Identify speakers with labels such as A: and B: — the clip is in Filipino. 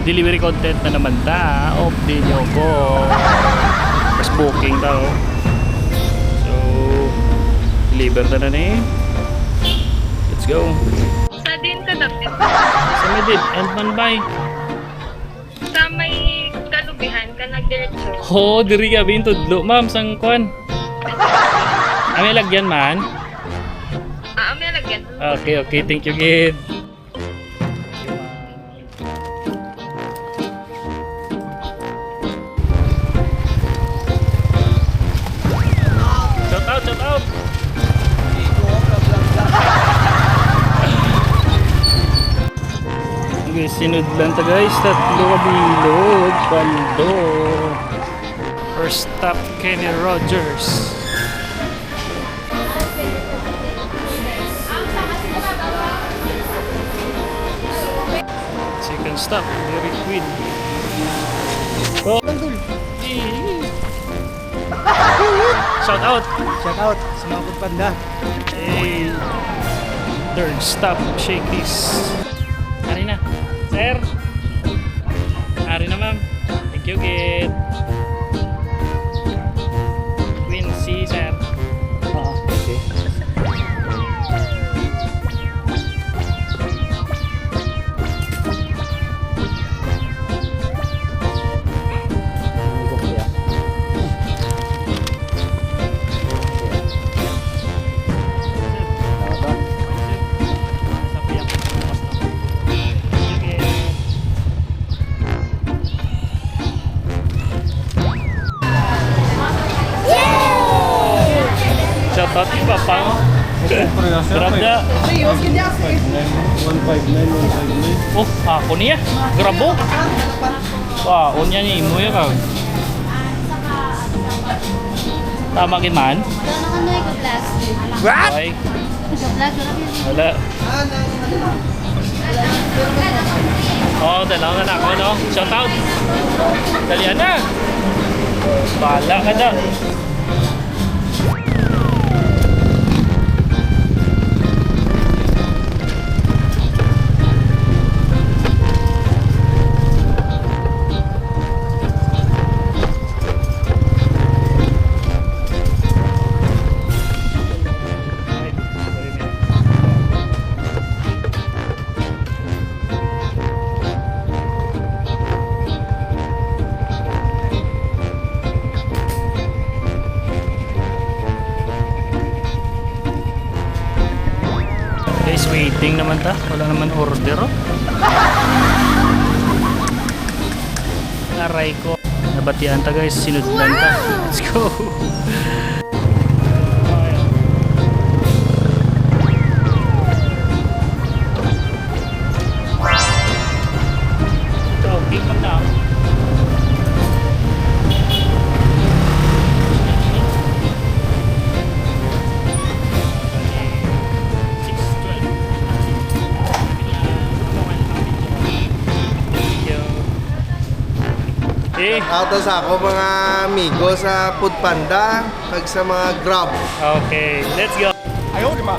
A: delivery content na naman ta. Off din nyo ko. Mas booking daw. So, deliver na eh. Let's go.
B: Sa din ka dapat.
A: Sa medit, and man by.
B: Sa may kalubihan ka nagdiretso.
A: Oh, diri ka bintudlo, ma'am, sang kwan. May lagyan man.
B: May lagyan.
A: Okay, thank you, kid. Shout out. Okay, sinudlan ta guys, tatlo kabilog, Baldo. First stop, Kenny Rogers. Second stop, Dairy Queen. Oh. Shout out
C: sa mga Foodpanda.
A: Hey. Third stop, Shakey's. Ari na. Sir. Ari na, ma'am. Thank you, kid. Quincy, sir.
C: Oo, okay.
A: Shout out iba pang grab na.
C: 159.
A: Oh, ako niya. Grabo. Wah, unya ni imo ya kag. Tama gid man.
C: What?
A: Ay. Wala. Oh, dalaw na ako, no? Shout out. Dalian na. Bala ka na. Guys, waiting naman ta. Wala naman order, oh. Aray ko. Nabatian ta guys, sinudlan ta. Let's go. Okay, come down.
D: Out sa ako mga amigo sa Foodpanda, pag sa mga Grab.
A: Okay, let's go.
C: Ayaw, di ba?